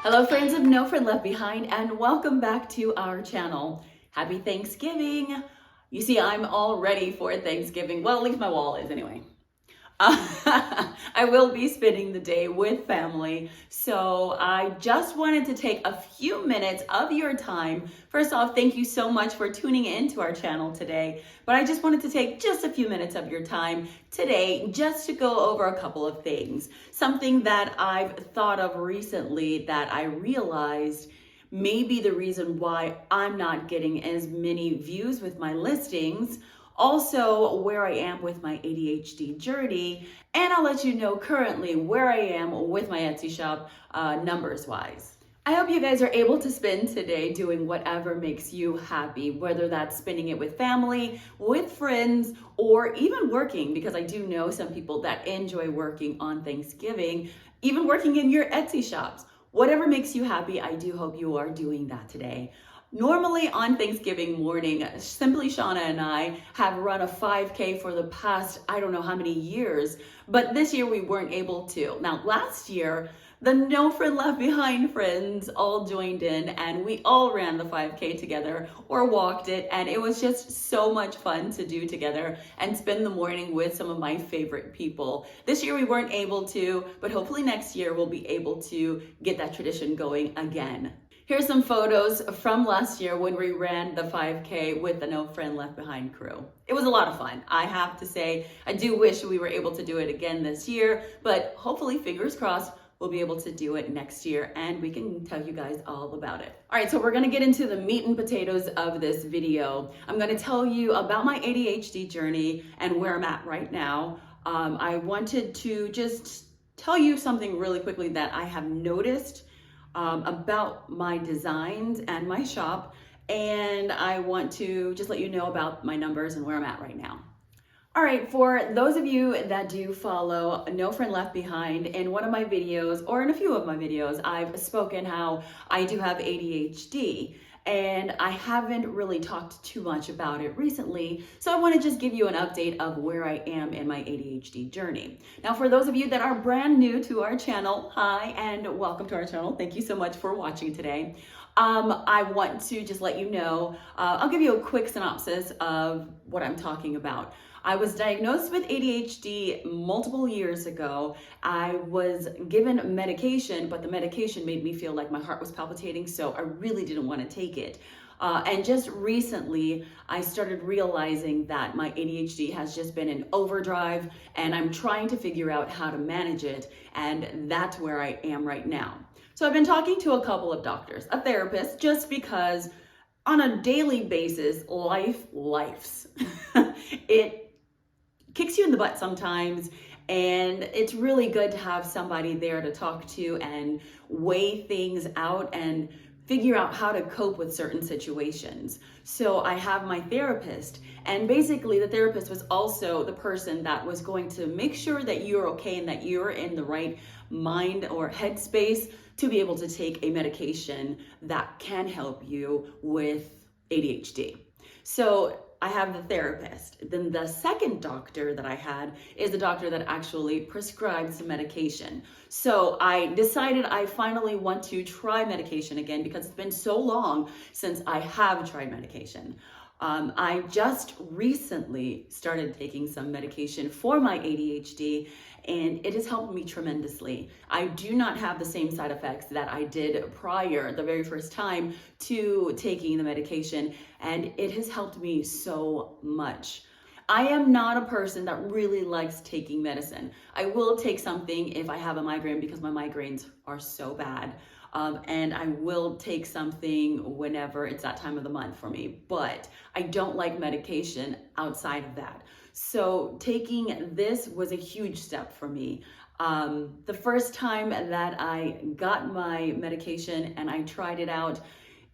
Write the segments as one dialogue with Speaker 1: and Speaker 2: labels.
Speaker 1: Hello friends of No Friend Left Behind, and welcome back to our channel. Happy Thanksgiving. You see, I'm all ready for Thanksgiving. Well, at least my wall is anyway. I will be spending the day with family, so I just wanted to take a few minutes of your time. First off, thank you so much for tuning in to our channel today, but I just wanted to take just a few minutes of your time today just to go over a couple of things. Something that I've thought of recently that I realized may be the reason why I'm not getting as many views with my listings. Also, where I am with my ADHD journey, and I'll let you know currently where I am with my Etsy shop numbers wise. I hope you guys are able to spend today doing whatever makes you happy, whether that's spending it with family, with friends, or even working, because I do know some people that enjoy working on Thanksgiving, even working in your Etsy shops. Whatever makes you happy, I do hope you are doing that today. Normally on Thanksgiving morning, Simply Shauna and I have run a 5K for the past, I don't know how many years, but this year we weren't able to. Now, last year, the No Friend Left Behind friends all joined in and we all ran the 5K together or walked it, and it was just so much fun to do together and spend the morning with some of my favorite people. This year we weren't able to, but hopefully next year we'll be able to get that tradition going again. Here's some photos from last year when we ran the 5K with the No Friend Left Behind crew. It was a lot of fun. I have to say, I do wish we were able to do it again this year, but hopefully, fingers crossed, we'll be able to do it next year and we can tell you guys all about it. All right, so we're gonna get into the meat and potatoes of this video. I'm gonna tell you about my ADHD journey and where I'm at right now. I wanted to just tell you something really quickly that I have noticed about my designs and my shop, and I want to just let you know about my numbers and where I'm at right now. All right, for those of you that do follow No Friend Left Behind, in one of my videos, or in a few of my videos, I've spoken how I do have ADHD, and I haven't really talked too much about it recently, so I want to just give you an update of where I am in my ADHD journey. Now, for those of you that are brand new to our channel, hi, and welcome to our channel. Thank you so much for watching today. I want to just let you know, I'll give you a quick synopsis of what I'm talking about. I was diagnosed with ADHD multiple years ago. I was given medication, but the medication made me feel like my heart was palpitating, so I really didn't want to take it. And just recently, I started realizing that my ADHD has just been in overdrive, and I'm trying to figure out how to manage it, and that's where I am right now. So I've been talking to a couple of doctors, a therapist, just because on a daily basis, lifes. It kicks you in the butt sometimes, and it's really good to have somebody there to talk to and weigh things out and figure out how to cope with certain situations. So I have my therapist, and basically the therapist was also the person that was going to make sure that you're okay and that you're in the right mind or headspace to be able to take a medication that can help you with ADHD. So I have the therapist. Then the second doctor that I had is the doctor that actually prescribed some medication. So I decided I finally want to try medication again because it's been so long since I have tried medication. I just recently started taking some medication for my ADHD, and it has helped me tremendously. I do not have the same side effects that I did prior, the very first time to taking the medication, and it has helped me so much. I am not a person that really likes taking medicine. I will take something if I have a migraine because my migraines are so bad. And I will take something whenever it's that time of the month for me, but I don't like medication outside of that. So taking this was a huge step for me. The first time that I got my medication and I tried it out,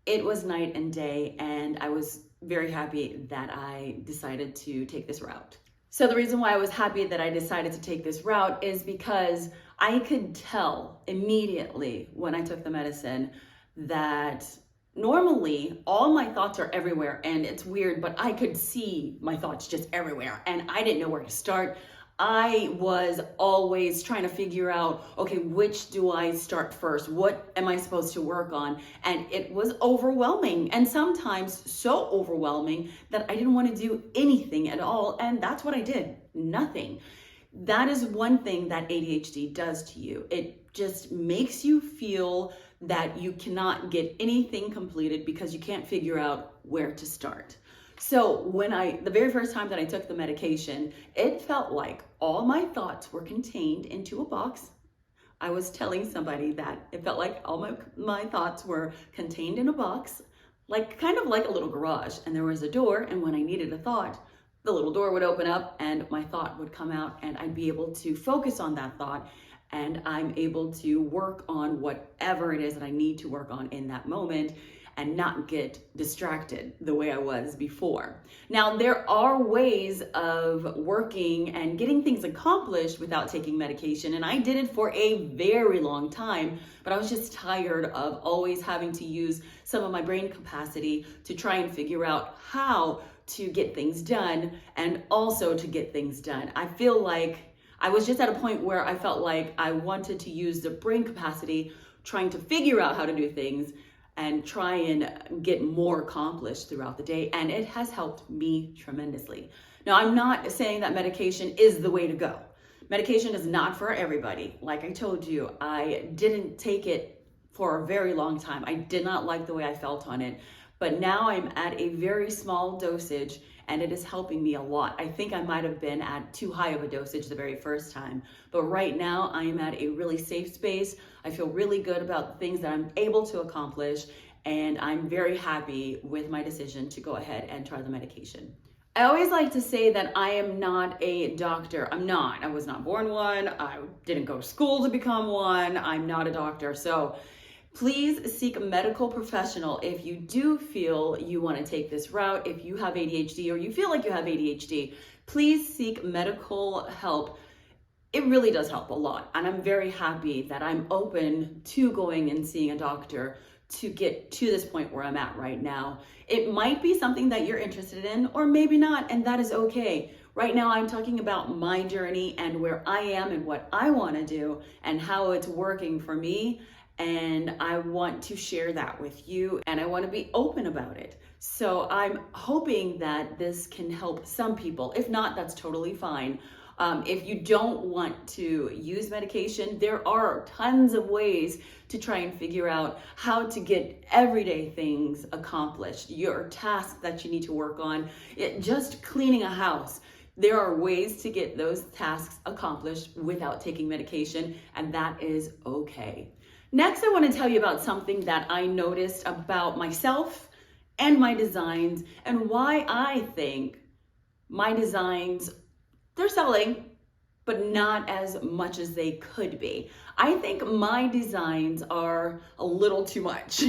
Speaker 1: it was night and day, and I was very happy that I decided to take this route. So the reason why I was happy that I decided to take this route is because I could tell immediately when I took the medicine that normally all my thoughts are everywhere, and it's weird, but I could see my thoughts just everywhere and I didn't know where to start. I was always trying to figure out, okay, which do I start first? What am I supposed to work on? And it was overwhelming, and sometimes so overwhelming that I didn't want to do anything at all. And that's what I did, nothing. That is one thing that ADHD does to you. It just makes you feel that you cannot get anything completed because you can't figure out where to start. So the very first time that I took the medication, it felt like all my thoughts were contained into a box. I was telling somebody that it felt like all my thoughts were contained in a box, like kind of like a little garage. And there was a door, and when I needed a thought, the little door would open up and my thought would come out, and I'd be able to focus on that thought, and I'm able to work on whatever it is that I need to work on in that moment and not get distracted the way I was before. Now, there are ways of working and getting things accomplished without taking medication, and I did it for a very long time, but I was just tired of always having to use some of my brain capacity to try and figure out how to get things done and also to get things done. I feel like I was just at a point where I felt like I wanted to use the brain capacity trying to figure out how to do things and try and get more accomplished throughout the day, and it has helped me tremendously. Now, I'm not saying that medication is the way to go. Medication is not for everybody. Like I told you, I didn't take it for a very long time. I did not like the way I felt on it, but now I'm at a very small dosage, and it is helping me a lot. I think I might have been at too high of a dosage the very first time, but right now I am at a really safe space. I feel really good about the things that I'm able to accomplish, and I'm very happy with my decision to go ahead and try the medication. I always like to say that I am not a doctor. I'm not. I was not born one. I didn't go to school to become one. I'm not a doctor. So please seek a medical professional if you do feel you want to take this route. If you have ADHD or you feel like you have ADHD, please seek medical help. It really does help a lot. And I'm very happy that I'm open to going and seeing a doctor to get to this point where I'm at right now. It might be something that you're interested in, or maybe not, and that is okay. Right now, I'm talking about my journey and where I am and what I want to do and how it's working for me. And I want to share that with you, and I want to be open about it. So I'm hoping that this can help some people. If not, that's totally fine. If you don't want to use medication, there are tons of ways to try and figure out how to get everyday things accomplished. Your tasks that you need to work on, just cleaning a house. There are ways to get those tasks accomplished without taking medication, and that is okay. Next, I want to tell you about something that I noticed about myself and my designs, and why I think my designs, they're selling, but not as much as they could be. I think my designs are a little too much.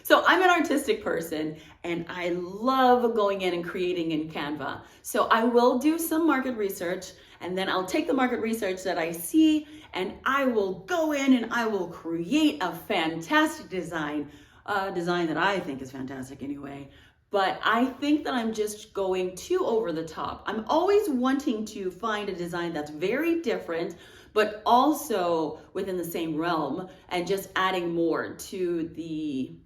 Speaker 1: So I'm an artistic person, and I love going in and creating in Canva. So I will do some market research, and then I'll take the market research that I see, and I will go in and I will create a fantastic design, a design that I think is fantastic anyway. But I think that I'm just going too over the top. I'm always wanting to find a design that's very different, but also within the same realm, and just adding more to the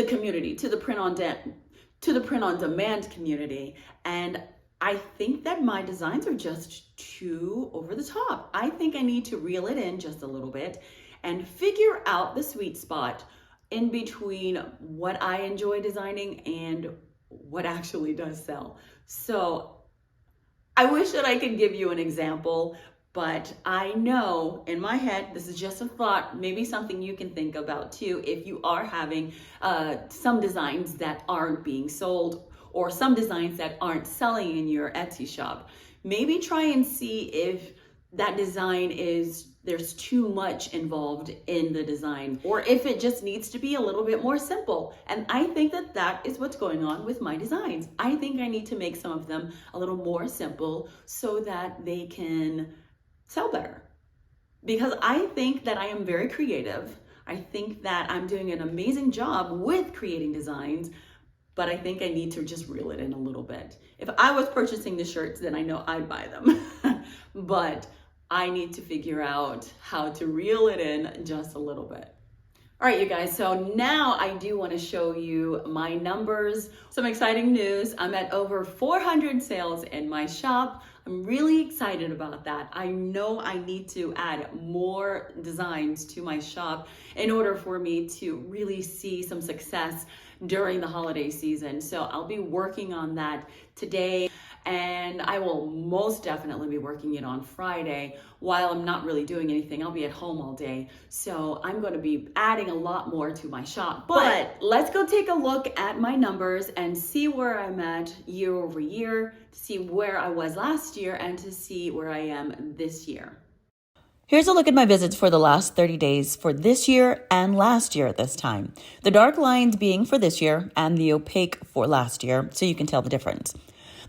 Speaker 1: community, to the print on demand community. And I think that my designs are just too over the top. I think I need to reel it in just a little bit and figure out the sweet spot in between what I enjoy designing and what actually does sell. So I wish that I could give you an example, but I know in my head, this is just a thought, maybe something you can think about too, if you are having some designs that aren't being sold, or some designs that aren't selling in your Etsy shop. Maybe try and see if that design there's too much involved in the design, or if it just needs to be a little bit more simple. And I think that is what's going on with my designs. I think I need to make some of them a little more simple so that they can sell better. Because I think that I am very creative. I think that I'm doing an amazing job with creating designs, but I think I need to just reel it in a little bit. If I was purchasing the shirts, then I know I'd buy them. But I need to figure out how to reel it in just a little bit. All right, you guys, so now I do want to show you my numbers. Some exciting news. I'm at over 400 sales in my shop. I'm really excited about that. I know I need to add more designs to my shop in order for me to really see some success during the holiday season. So I'll be working on that today, and I will most definitely be working it on Friday. While I'm not really doing anything, I'll be at home all day. So I'm going to be adding a lot more to my shop. But let's go take a look at my numbers and see where I'm at year over year, to see where I was last year and to see where I am this year.
Speaker 2: Here's a look at my visits for the last 30 days for this year and last year at this time. The dark lines being for this year and the opaque for last year, so you can tell the difference.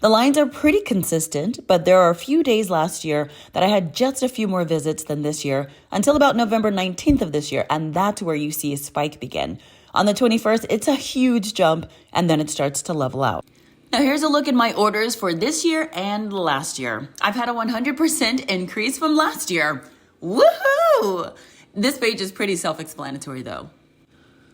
Speaker 2: The lines are pretty consistent, but there are a few days last year that I had just a few more visits than this year until about November 19th of this year, and that's where you see a spike begin. On the 21st, it's a huge jump, and then it starts to level out. Now here's a look at my orders for this year and last year. I've had a 100% increase from last year. Woohoo! This page is pretty self-explanatory though.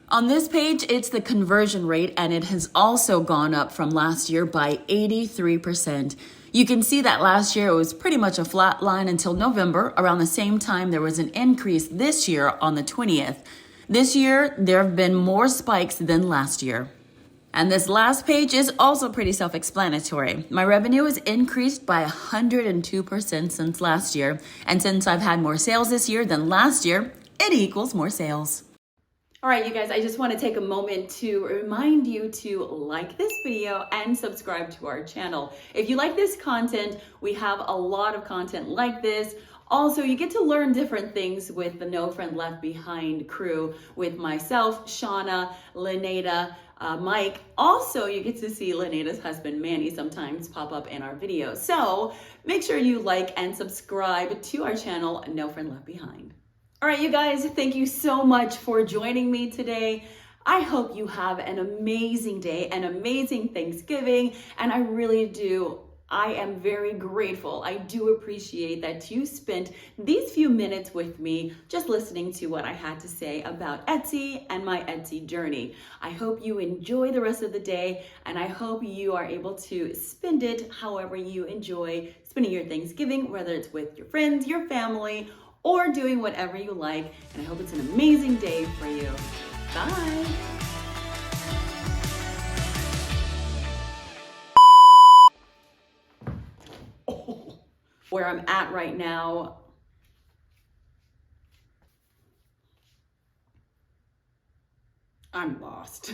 Speaker 2: On this page, it's the conversion rate, and it has also gone up from last year by 83%. You can see that last year it was pretty much a flat line until November. Around the same time, there was an increase this year on the 20th. This year, there have been more spikes than last year. And this last page is also pretty self-explanatory. My revenue has increased by 102% since last year. And since I've had more sales this year than last year, it equals more sales.
Speaker 1: All right, you guys, I just want to take a moment to remind you to like this video and subscribe to our channel. If you like this content, we have a lot of content like this. Also, you get to learn different things with the No Friend Left Behind crew, with myself, Shauna, Leneda, Mike. Also, you get to see Leneda's husband, Manny, sometimes pop up in our videos. So make sure you like and subscribe to our channel, No Friend Left Behind. All right, you guys, thank you so much for joining me today. I hope you have an amazing day, an amazing Thanksgiving, and I really do. I am very grateful. I do appreciate that you spent these few minutes with me just listening to what I had to say about Etsy and my Etsy journey. I hope you enjoy the rest of the day, and I hope you are able to spend it however you enjoy spending your Thanksgiving, whether it's with your friends, your family, or doing whatever you like. And I hope it's an amazing day for you. Bye. Where I'm at right now, I'm lost.